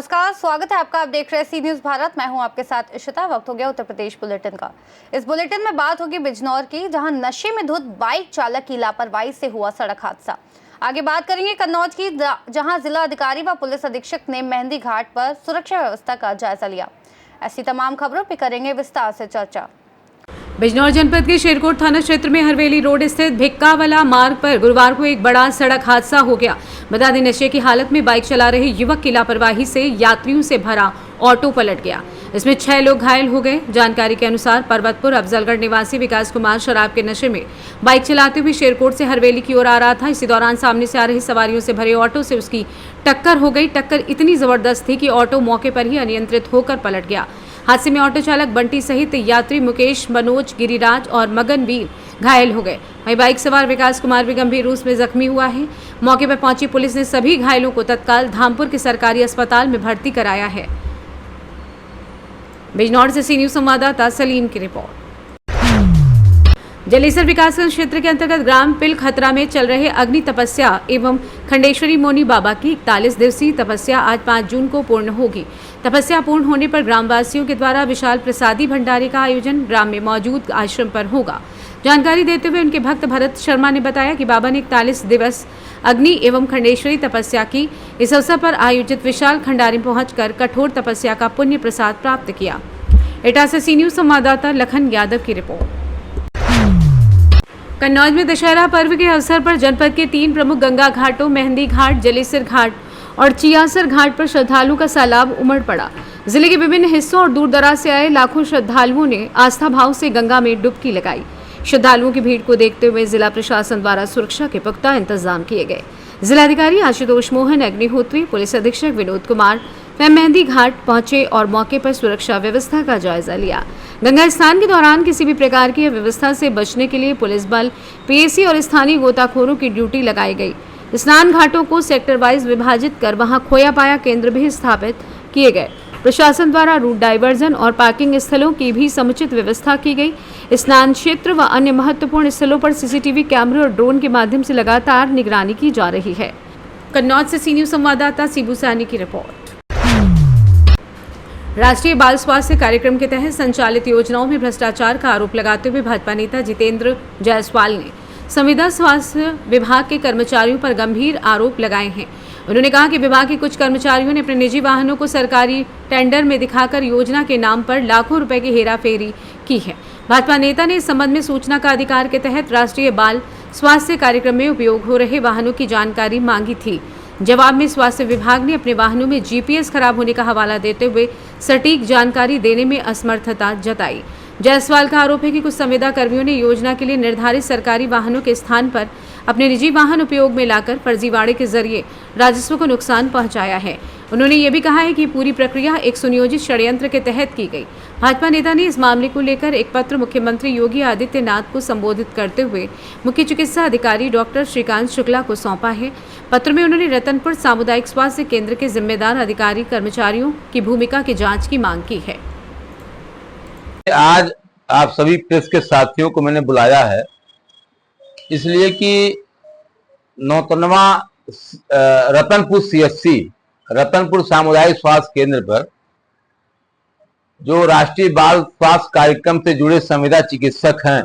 नमस्कार, स्वागत है आपका। आप देख रहे हैं सी न्यूज भारत। मैं हूं आपके साथ इशिता। वक्त हो गया उत्तर प्रदेश बुलेटिन का। इस बुलेटिन में बात होगी बिजनौर की, जहां नशे में धुत बाइक चालक की लापरवाही से हुआ सड़क हादसा। आगे बात करेंगे कन्नौज की, जहां जिला अधिकारी व पुलिस अधीक्षक ने मेहंदी घाट पर सुरक्षा व्यवस्था का जायजा लिया। ऐसी तमाम खबरों पर करेंगे विस्तार से चर्चा। बिजनौर जनपद के शेरकोट थाना क्षेत्र में हरवेली रोड स्थित भिक्कावाला मार्ग पर गुरुवार को एक बड़ा सड़क हादसा हो गया। बता दें, नशे की हालत में बाइक चला रहे युवक की लापरवाही से यात्रियों से भरा ऑटो पलट गया। इसमें 6 लोग घायल हो गए। जानकारी के अनुसार पर्वतपुर अफजलगढ़ निवासी विकास कुमार शराब के नशे में बाइक चलाते हुए शेरकोट से हरवेली की ओर आ रहा था। इसी दौरान सामने से आ रही सवारियों से भरे ऑटो से उसकी टक्कर हो गई। टक्कर इतनी जबरदस्त थी कि ऑटो मौके पर ही अनियंत्रित होकर पलट गया। हादसे में ऑटो चालक बंटी सहित यात्री मुकेश, मनोज, गिरिराज और मगनवीर घायल हो गए। वहीं बाइक सवार विकास कुमार भी गंभीर रूप में जख्मी हुआ है। मौके पर पहुंची पुलिस ने सभी घायलों को तत्काल धामपुर के सरकारी अस्पताल में भर्ती कराया है। बिजनौर से सी न्यूज संवाददाता सलीम की रिपोर्ट। जलेसर विकासखंड क्षेत्र के अंतर्गत ग्राम पिल खतरा में चल रहे अग्नि तपस्या एवं खंडेश्वरी मोनी बाबा की 41 दिवसीय तपस्या आज 5 जून को पूर्ण होगी। तपस्या पूर्ण होने पर ग्रामवासियों के द्वारा विशाल प्रसादी भंडारे का आयोजन ग्राम में मौजूद आश्रम पर होगा। जानकारी देते हुए उनके भक्त भरत शर्मा ने बताया कि बाबा ने 41 दिवस अग्नि एवं खंडेश्वरी तपस्या की। इस अवसर पर आयोजित विशाल खंडारे में पहुंचकर कठोर तपस्या का पुण्य प्रसाद प्राप्त किया। एटा से सी न्यूज संवाददाता लखन यादव की रिपोर्ट। कन्नौज में दशहरा पर्व के अवसर पर जनपद के 3 प्रमुख गंगा घाटों मेहंदी घाट, जलेसर घाट और चियासर घाट पर श्रद्धालुओं का सैलाब उमड़ पड़ा। जिले के विभिन्न हिस्सों और दूर दराज से आए लाखों श्रद्धालुओं ने आस्था भाव से गंगा में डुबकी लगाई। श्रद्धालुओं की भीड़ को देखते हुए जिला प्रशासन द्वारा सुरक्षा के पुख्ता इंतजाम किए गए। जिलाधिकारी आशुतोष मोहन अग्निहोत्री, पुलिस अधीक्षक विनोद कुमार मेहंदी घाट पहुंचे और मौके पर सुरक्षा व्यवस्था का जायजा लिया। गंगा स्नान के दौरान किसी भी प्रकार की व्यवस्था से बचने के लिए पुलिस बल, पीएसी और स्थानीय गोताखोरों की ड्यूटी लगाई गई। स्नान घाटों को सेक्टर वाइज विभाजित कर वहां खोया पाया केंद्र भी स्थापित किए गए। प्रशासन द्वारा रूट डाइवर्जन और पार्किंग स्थलों की भी समुचित व्यवस्था की गई। स्नान क्षेत्र व अन्य महत्वपूर्ण स्थलों पर सीसीटीवी कैमरे और ड्रोन के माध्यम से लगातार निगरानी की जा रही है। कन्नौज से सी न्यूज संवाददाता शिबू सैनी की रिपोर्ट। राष्ट्रीय बाल स्वास्थ्य कार्यक्रम के तहत संचालित योजनाओं में भ्रष्टाचार का आरोप लगाते हुए भाजपा नेता जितेंद्र जायसवाल ने संविदा स्वास्थ्य विभाग के कर्मचारियों पर गंभीर आरोप लगाए हैं। उन्होंने कहा कि विभाग के कुछ कर्मचारियों ने अपने निजी वाहनों को सरकारी टेंडर में दिखाकर योजना के नाम पर लाखों रुपए की हेराफेरी की है। भाजपा नेता ने इस संबंध में सूचना का अधिकार के तहत राष्ट्रीय बाल स्वास्थ्य कार्यक्रम में उपयोग हो रहे वाहनों की जानकारी मांगी थी। जवाब में स्वास्थ्य विभाग ने अपने वाहनों में जीपीएस खराब होने का हवाला देते हुए सटीक जानकारी देने में असमर्थता जताई। जायसवाल का आरोप है कि कुछ संविदा कर्मियों ने योजना के लिए निर्धारित सरकारी वाहनों के स्थान पर अपने निजी वाहन उपयोग में लाकर फर्जीवाड़े के जरिए राजस्व को नुकसान पहुंचाया है। उन्होंने ये भी कहा है कि पूरी प्रक्रिया एक सुनियोजित षड्यंत्र के तहत की गई। भाजपा नेता ने इस मामले को लेकर एक पत्र मुख्यमंत्री योगी आदित्यनाथ को संबोधित करते हुए मुख्य चिकित्सा अधिकारी डॉक्टर श्रीकांत शुक्ला को सौंपा है। पत्र में उन्होंने रतनपुर सामुदायिक स्वास्थ्य केंद्र के जिम्मेदार अधिकारी कर्मचारियों की भूमिका की जांच की मांग की है। आज आप सभी प्रेस के साथियों को मैंने बुलाया है इसलिए कि 99वां रतनपुर सीएचसी, रतनपुर सामुदायिक स्वास्थ्य केंद्र पर जो राष्ट्रीय बाल स्वास्थ्य कार्यक्रम से जुड़े संविदा चिकित्सक हैं,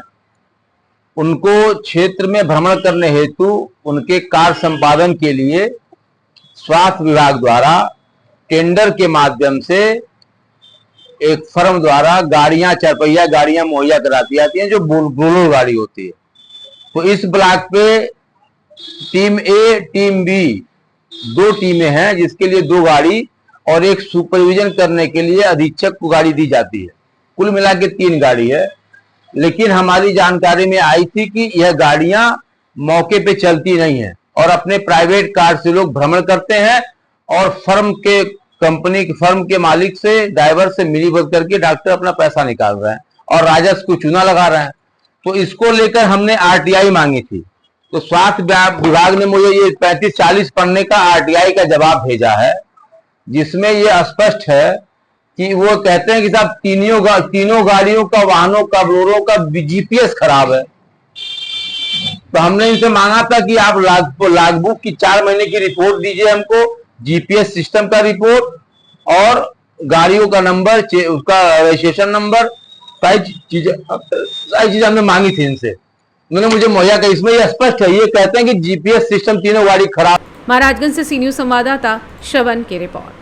उनको क्षेत्र में भ्रमण करने हेतु उनके कार्य संपादन के लिए स्वास्थ्य विभाग द्वारा टेंडर के माध्यम से एक फर्म द्वारा गाड़ियां, 4 पहिया गाड़ियां मुहैया कराती जाती हैं जो बोलेरो गाड़ी होती है। तो इस ब्लॉक पे टीम ए, टीम बी 2 टीमें हैं, जिसके लिए 2 गाड़ी और एक सुपरविजन करने के लिए अधीक्षक को गाड़ी दी जाती है। कुल मिला के 3 गाड़ी है। लेकिन हमारी जानकारी में आई थी कि यह गाड़ियां मौके पे चलती नहीं है और अपने प्राइवेट कार से लोग भ्रमण करते हैं और फर्म के मालिक से, ड्राइवर से मिलीभगत करके डॉक्टर अपना पैसा निकाल रहे हैं और राजस्व को चूना लगा रहे हैं। तो इसको लेकर हमने आरटीआई मांगी थी। तो स्वास्थ्य विभाग ने मुझे ये 35-40 पन्ने का आरटीआई का जवाब भेजा है, जिसमें ये स्पष्ट है कि वो कहते हैं कि साहब तीनों गाड़ियों का, वाहनों का, बोलेरो का जीपीएस खराब है। तो हमने इनसे मांगा था कि आप लॉगबुक की 4 महीने की रिपोर्ट दीजिए हमको, जीपीएस सिस्टम का रिपोर्ट और गाड़ियों का नंबर, उसका रजिस्ट्रेशन नंबर, सारी चीजें हमने मांगी थी इनसे। उन्होंने मुझे मुहैया किया। इसमें ये स्पष्ट है, ये कहते हैं कि जीपीएस सिस्टम तीनों गाड़ी खराब। महाराजगंज से सी न्यूज संवाददाता श्रवण की रिपोर्ट।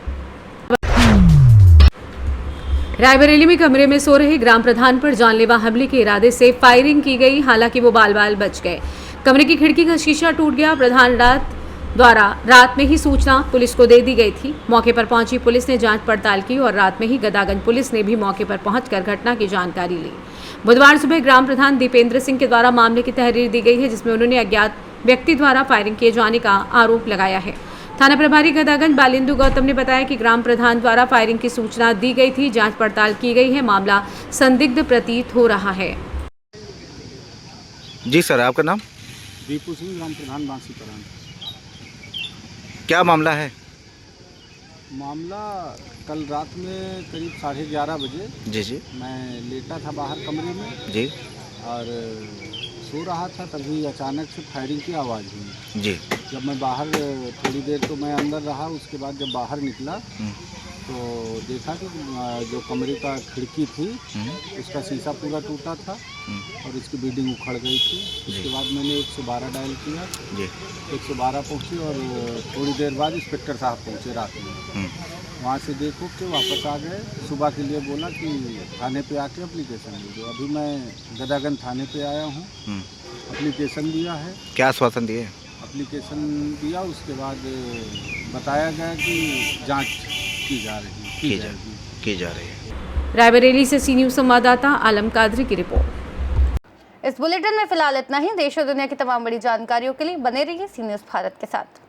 रायबरेली में कमरे में सो रहे ग्राम प्रधान पर जानलेवा हमले के इरादे से फायरिंग की गई, हालांकि वो बाल बाल बच गए। कमरे की खिड़की का शीशा टूट गया। प्रधान रात में ही सूचना पुलिस को दे दी गई थी। मौके पर पहुंची पुलिस ने जांच पड़ताल की और रात में ही गदागंज पुलिस ने भी मौके पर पहुंचकर घटना की जानकारी ली। बुधवार सुबह ग्राम प्रधान दीपेंद्र सिंह के द्वारा मामले की तहरीर दी गई है, जिसमें उन्होंने अज्ञात व्यक्ति द्वारा फायरिंग किए जाने का आरोप लगाया है। थाना प्रभारी गदागंज बालिंदु गौतम ने बताया कि ग्राम प्रधान द्वारा फायरिंग की सूचना दी गई थी। जांच पड़ताल की गई है। मामला संदिग्ध प्रतीत हो रहा है। जी सर, आपका नाम? दीपू सिंह, ग्राम प्रधान बांसी प्रधान। क्या मामला है? मामला कल रात में करीब 11:30 बजे जी जी मैं लेटा था बाहर कमरे में जी और सो रहा था, तभी अचानक से फायरिंग की आवाज़ हुई। जी। जब मैं बाहर थोड़ी देर तो मैं अंदर रहा, उसके बाद जब बाहर निकला तो देखा कि जो कमरे का खिड़की थी उसका शीशा पूरा टूटा था और इसकी बिल्डिंग उखड़ गई थी। उसके बाद मैंने 112 डायल किया जी। 112 पहुँची और थोड़ी देर बाद इंस्पेक्टर साहब पहुँचे रात में। वहाँ से देखो कि वापस आ गए। सुबह के लिए बोला कि थाने पे आके एप्लीकेशन दे दो। अभी मैं गदागंज थाने पे आया हूँ, एप्लीकेशन दिया है। क्या आश्वासन दिए? एप्लीकेशन दिया, उसके बाद बताया गया कि जांच की जा रही है। रायबरेली से सी न्यूज संवाददाता आलम कादरी की रिपोर्ट। इस बुलेटिन में फिलहाल इतना ही। देश और दुनिया की तमाम बड़ी जानकारियों के लिए बने रहिए सी न्यूज भारत के साथ।